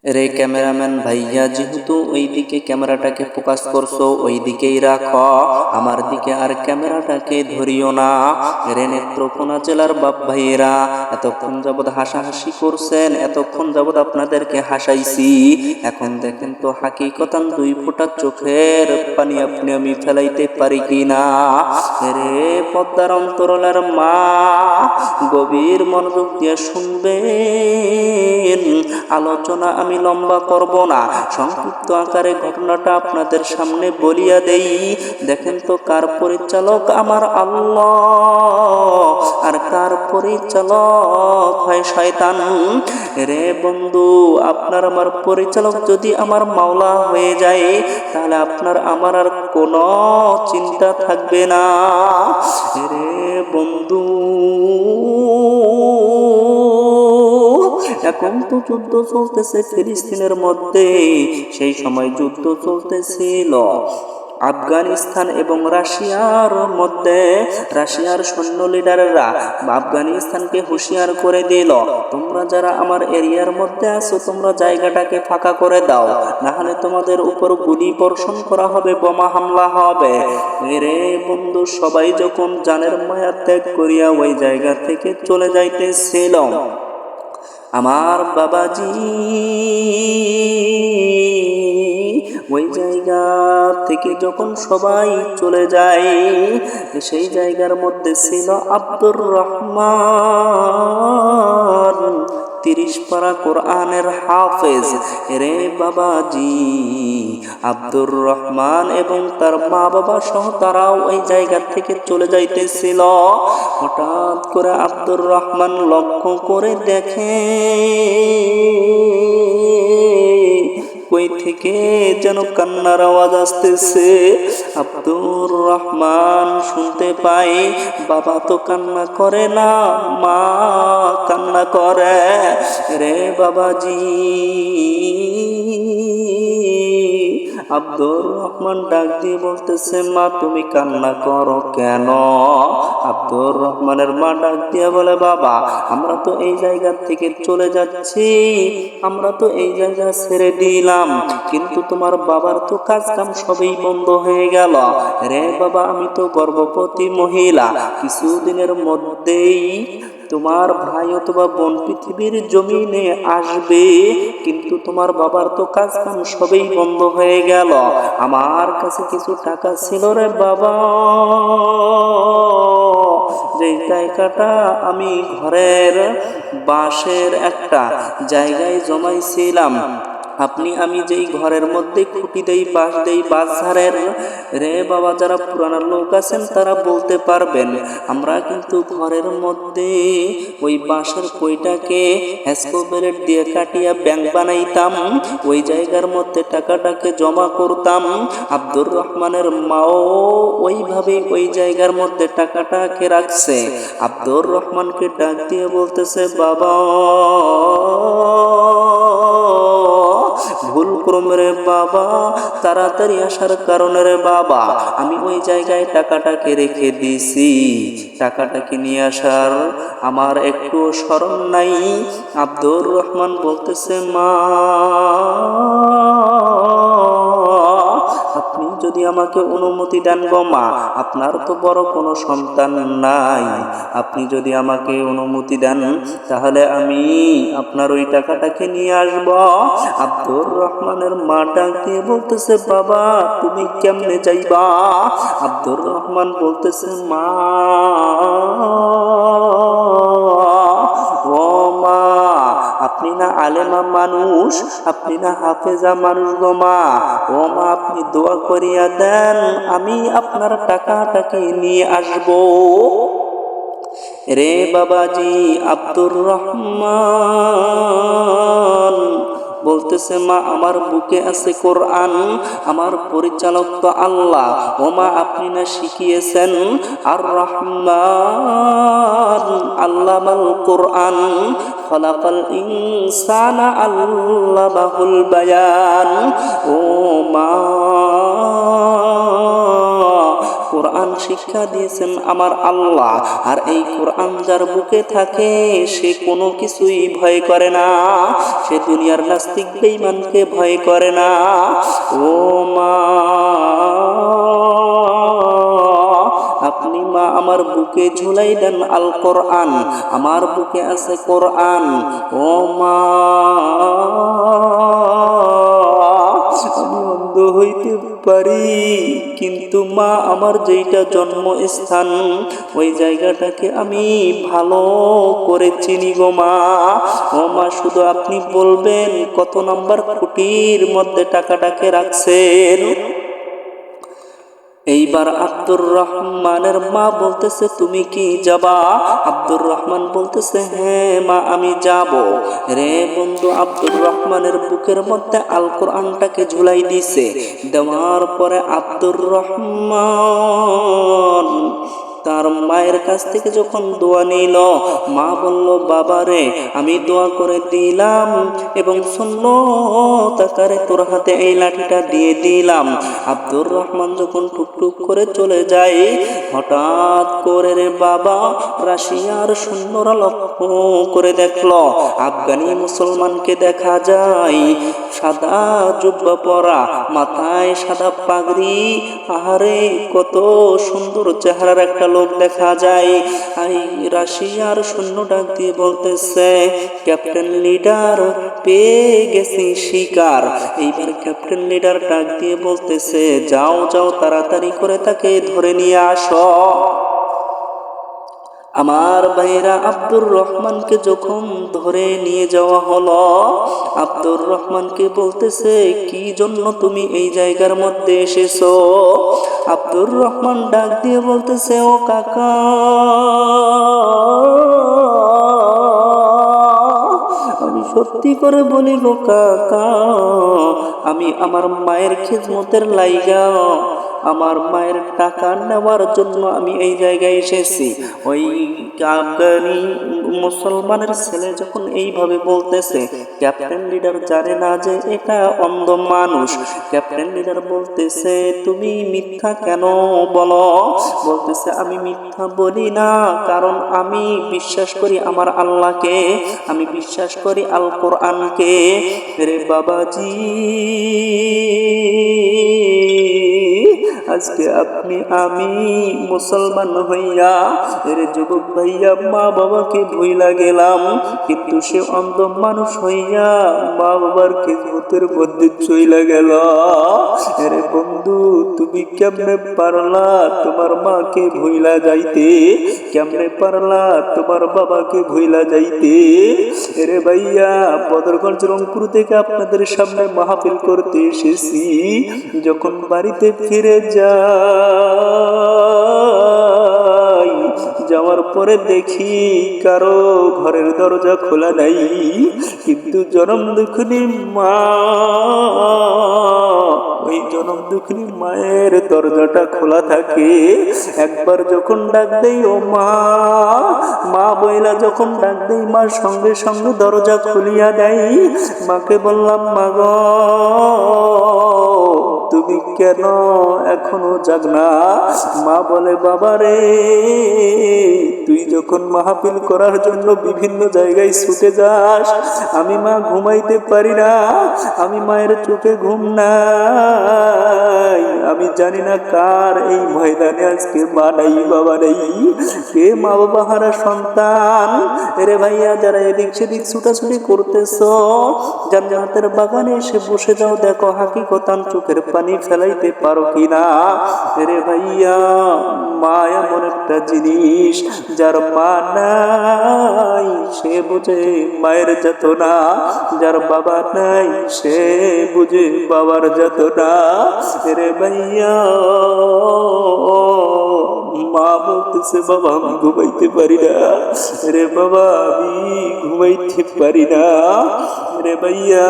রে ক্যামেরাম্যান ভাইয়া, যেহেতু ওইদিকে ক্যামেরাটাকে ফোকাস করছো, ওই দিকেই রাখো, আমার দিকে আর ক্যামেরাটাকে ধরিও না। রে নেত্রকোনা জেলার বাপ ভাইয়েরা, এতক্ষণ যাবৎ হাসাহাসি করছেন, এতক্ষণ যাবৎ আপনাদেরকে হাসাইছি, এখন দেখেন তো হাকিকতান দুই ফোঁটা চোখের পানি আপনি আমি ফেলাইতে পারি কিনা। রে পদ্মার অন্তরালের মা, গভীর মনোযোগ দিয়ে শুনবেন, আলোচনা আমি লম্বা করব না, সংক্ষিপ্ত আকারে ঘটনাটা আপনাদের সামনে বলিয়া দেই। দেখেন তো কার পরিচালক আমার আল্লাহ, আর কার পরিচালক হয় শয়তান। রে বন্ধু, আপনার আমার পরিচালক যদি আমার মাওলা হয়ে যায়, তাহলে আপনার আমার আর কোনো চিন্তা থাকবে না। রে বন্ধু, এখন তো যুদ্ধ চলতেছে ফিলিস্তিনের মধ্যে, সেই সময় যুদ্ধ চলতেছিল আফগানিস্তান এবং রাশিয়ার মধ্যে। রাশিয়ার সৈন্য লিডাররা আফগানিস্তানকে হুঁশিয়ার করে দিল, তোমরা যারা আমার এরিয়ার মধ্যে আছো, তোমরা জায়গাটাকে ফাঁকা করে দাও, না হলে তোমাদের উপর গুলি বর্ষণ করা হবে, বোমা হামলা হবে। রে বন্ধু, সবাই যখন জানের মায়া ত্যাগ করিয়া ওই জায়গা থেকে চলে যাইতেছিল, আমার বাবাজি ওই জায়গা থেকে যখন সবাই চলে যায়, সেই জায়গার মধ্যে ছিল আব্দুর রহমান, 30 পারা কোরআনের হাফেজ। রে বাবাজি, আব্দুর রহমান এবং তার মা বাবা সহ তারাও ওই জায়গা থেকে চলে যাইতেছিল। হঠাৎ করে আব্দুর রহমান লক্ষ্য করে দেখে কই থেকে যেন কান্নার আওয়াজ আসতেছে। আব্দুর রহমান শুনতে পাই, বাবা তো কান্না করে না, মা কান্না করে। রে বাবাজি, আব্দুর রহমান ডাক দিয়ে বলতেছে, মা তুমি কান্না করো কেন? আব্দুর রহমানের মা ডাক দিয়ে বলে, বাবা আমরা তো এই জায়গা থেকে চলে যাচ্ছি, আমরা তো এই জায়গা ছেড়ে দিলাম, কিন্তু তোমার বাবার তো কাজ কাম সবই বন্ধ হয়ে গেল। রে বাবা, আমি তো গর্ভবতী মহিলা, কিছুদিনের মধ্যেই তোমার ভাই অথবা বোন পৃথিবীর জমিনে আসবে, কিন্তু তোমার বাবার তো কাজ কাম সবই বন্ধ হয়ে গেল। আমার কাছে কিছু টাকা ছিল রে বাবা, যে টাকাটা আমি ঘরের বাঁশের একটা জায়গায় জমাইছিলাম। আপনি আমি যেই ঘরের মধ্যে খুঁটি দেই, বাঁশ দেই, বাঁশ ঝাড়ের, রে বাবা যারা পুরানো লোক আছেন তারা বলতে পারবেন, আমরা কিন্তু ঘরের মধ্যে ওই বাঁশের কইটাকে হ্যাসকোবেলেট দিয়ে কাটিয়া ব্যাংক বানাইতাম, ওই জায়গার মধ্যে টাকাটাকে জমা করতাম। আব্দুর রহমানের মাও ওইভাবে ওই জায়গার মধ্যে টাকাটাকে রাখছে। আব্দুর রহমানকে ডাক দিয়ে বলতেছে, বাবা ভুল ক্রমে রে বাবা, তাড়াতাড়ি আসার কারণে রে বাবা আমি ওই জায়গায় টাকাটাকে রেখে দিছি, টাকাটাকে নিয়ে আসার আমার একটু স্মরণ নাই। আব্দুর রহমান বলতেছে, মা আপনি যদি আমাকে অনুমতি দেন গো মা, আপনার তো বড় কোনো সন্তান নাই, আপনি যদি আমাকে অনুমতি দেন তাহলে আমি আপনার ওই টাকাটাকে নিয়ে আসব। আব্দুর রহমানের মা ডাক দিয়ে বলতেছে, বাবা তুমি কেমনে যাইবা? আব্দুর রহমান বলতেছে, মা ও মা, আপনি না আলেমা মানুষ, আপনি না হাফেজা মানুষ গো মা, ও মা আপনি দোয়া করিয়া দেন, আমি আপনার টাকাটাকে নিয়ে আসব। রে বাবাজি, আব্দুর রহমান বলতেছে, মা আমার বুকে আছে কোরআন, আমার পরিচালক তো আল্লাহ, ও মা আপনি না শিখিয়েছেন আর রহমান আল্লামাল কোরআন খলাকাল ইনসানা আল্লামাহুল বায়ান। ও মা কোরআন শিক্ষা দিয়েছেন আমার আল্লাহ। আর এই কোরআন যার বুকে থাকে সে কোনো কিছুই ভয় করে না, সে দুনিয়ার নাস্তিক বেঈমানকে ভয় করে না। ও মা, আপনি মা আমার বুকে ঝুলাই দেন আল কোরআন, আমার বুকে আছে কোরআন। ও মা, আমি অন্ধ হইতে পারি, কিন্তু মা আমার যেইটা জন্মস্থান ওই জায়গাটাকে আমি ভালো করে চিনি গো মা। ও মা, শুধু আপনি বলবেন কত নাম্বার খুঁটির মধ্যে টাকাটাকে রাখছেন। এইবার আব্দুর রহমানের মা বলতেছে তুমি কি যাবা? আব্দুর রহমান বলতেছে হ্যাঁ মা আমি যাব। রে বন্ধু, আব্দুর রহমানের বুকের মধ্যে আল কোরআনটাকে ঝুলাই দিছে। দেওয়ার পরে আব্দুর রহমান তার মায়ের কাছ থেকে যখন দোয়া নিল, মা বলল বাবা রে আমি দোয়া করে দিলাম এবং সুন্নত তোর হাতে এই লাঠিটা দিয়ে দিলাম। আব্দুর রহমান যখন টুকটুক করে চলে যায়, হঠাৎ করে রে বাবা রাশিয়ার সৈন্যরা লক্ষ্য করে দেখলো আফগানি মুসলমানকে দেখা যায় সাদা জুব্বা পরা, মাথায় সাদা পাগড়ি। আহারে কত সুন্দর চেহারার একটা লোক দেখা যায়। এই রাশিয়ার সৈন্য ডাক দিয়ে বলতেছে ক্যাপ্টেন লিডার পেয়ে গেছি শিকার। এইবার ক্যাপ্টেন লিডার ডাক দিয়ে বলতেছে যাও যাও তাড়াতাড়ি করে তাকে ধরে নিয়ে আসো। আমার ভাইরা আব্দুর রহমানকে যখন ধরে নিয়ে যাওয়া হলো, আব্দুর রহমানকে বলতেছে কি জন্য তুমি এই জায়গার মধ্যে এসেছো? আব্দুর রহমান ডাক দিয়ে বলতেছে ও কাকা, আমি সত্যি করে বলি গো কাকা, আমি আমার মায়ের খিদমতের লাইগা আমার মায়ের টাকা নেওয়ার জন্য আমি এই জায়গায় এসেছি। ওই আফগানি মুসলমানের ছেলে যখন এইভাবে বলতেছে, ক্যাপ্টেন লিডার জানে না যে এটা অন্ধ মানুষ। ক্যাপ্টেন লিডার বলতেছে তুমি মিথ্যা কেন বলো? বলতেছে আমি মিথ্যা বলি না, কারণ আমি বিশ্বাস করি আমার আল্লাহকে, আমি বিশ্বাস করি আল কোরআনকে। রে বাবাজি, আজকে আপনি আমি মুসলমান হইয়া এর যুবক ভাইয়া মা বাবাকে ভুইলা গেলাম, কিন্তু সে অন্ধ মানুষ হইয়া মা বাবার খিদমতের মধ্যে চইলা গেল। আরে বন্ধু, তুমি কেমনে পারলা তোমার মাকে ভুইলা যাইতে? কেমনে পারলা তোমার বাবাকে ভুইলা যাইতে? আরে ভাইয়া, বদরগঞ্জ রংপুর থেকে আপনাদের সামনে মাহফিল করতে এসেছি। যখন বাড়িতে ফিরে যাওয়ার পরে দেখি কারো ঘরের দরজা খোলা নাই, কিন্তু জনম দুঃখিনী মা, ওই জনম দুঃখিনী মায়ের দরজাটা খোলা থাকে। একবার যখন ডাক দেই ও মা, মা বইলা যখন ডাক দেই, মা সঙ্গে সঙ্গে দরজা খুলিয়া দেয়। মাকে বললাম মা গো, তুমি কেন এখনো জাগনা? মা বলে বাবা রে, তুই যখন মাহফিল করার জন্য বিভিন্ন জায়গায় ছুটে যাস, আমি মা ঘুমাইতে পারি না, আমি মায়ের চোখে ঘুম নাই। আমি জানি না কার এই ময়দানে আজকে মা নাই বাবা নেই, কে মা বাবা হারা সন্তান। রে ভাইয়া, যারা এদিক সেদিক ছুটাছুটি করতেছ, জান্নাতের বাগানে এসে বসে যাও, দেখো হাকিকতান চোখের পানি ফেলাইতে পারো কিনা। রে ভাইয়া, মা এমন একটা জিনিস, যার মা নাই সে বুঝে মায়ের যাতনা, যার বাবা নাই সে বুঝে বাবার যাতনা। রে ভাইয়া, মা বলতেছে বাবা আমি ঘুমাইতে পারি না রে বাবা, আমি ঘুমাইতে পারি না রে ভাইয়া।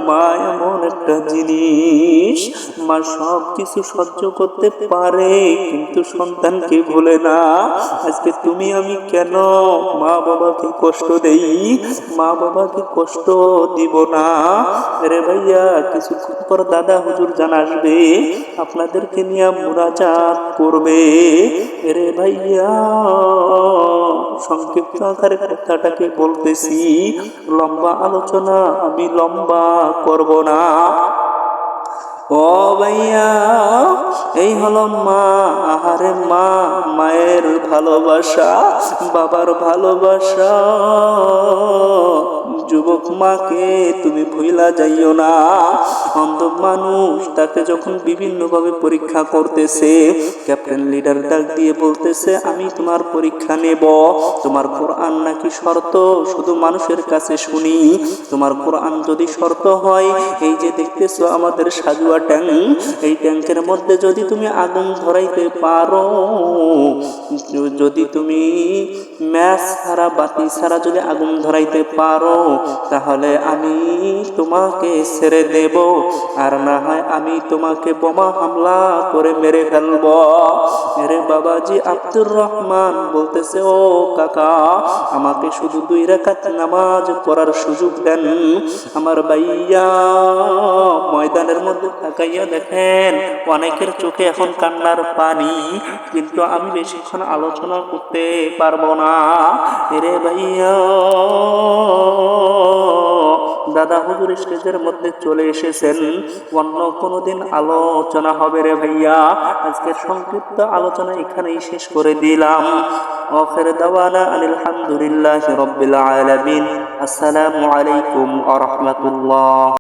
মা এমন একটা জিনিস, মা সব কিছু সহ্য করতে পারে কিন্তু সন্তানকে ভুলে না। আজকে তুমি আমি কেন মা বাবাকে কষ্ট দেই? মা বাবাকে কষ্ট দিব না রে ভাইয়া। কিছুক্ষণ পর দাদা হুজুর জান আসবে, আপনাদেরকে নিয়ে মুনাজাত করবে রে ভাইয়া। সংক্ষিপ্ত আকারে কথাটাকে বলতেছি, লম্বা আলোচনা আমি লম্বা করব না। ও ভাইয়া, এই হলো মা। আহারে মা, মায়ের ভালোবাসা, বাবার ভালোবাসা। যুবক মাকে তুমি ভুলা যাইও না। অন্ধ মানুষ, তাকে যখন বিভিন্নভাবে পরীক্ষা করতেছে, ক্যাপ্টেন লিডার ডাক দিয়ে বলতেছে আমি তোমার পরীক্ষা নেব। তোমার কোরআন নাকি শর্ত? শুধু মানুষের কাছে শুনি। তোমার কোরআন যদি শর্ত হয়, এই যে দেখতেছো আমাদের সাজুয়া ট্যাঙ্ক, এই ট্যাঙ্কের মধ্যে যদি তুমি আগুন ধরাইতে পারো, যদি তুমি ম্যাচ ছাড়া বাতি ছাড়া যদি আগুন ধরাইতে পারো, তাহলে আমি তোমাকে ছেড়ে দেব, আর না হয় আমি তোমাকে বোমা হামলা করে মেরে ফেলব। মেরে বাবাজি আব্দুর রহমান বলতেছে ও কাকা, আমাকে শুধু 2 রাকাত নামাজ পড়ার সুযোগ দেন। আমার ভাইয়া ময়দানের মধ্যে তাকাইয়া দেখেন অনেকের চোখে এখন কান্নার পানি, কিন্তু আমি বেশিক্ষণ আলোচনা করতে পারবো না রে ভাইয়া। দাদা হুজুর স্টেজের মধ্যে চলে এসেছেন, অন্য কোনোদিন আলোচনা হবে রে ভাইয়া। আজকের সংক্ষিপ্ত আলোচনা এখানেই শেষ করে দিলাম। আখির দাওয়ানা আলহামদুলিল্লাহি রাব্বিল আলামিন। আসসালামু আলাইকুম ওয়া রাহমাতুল্লাহ।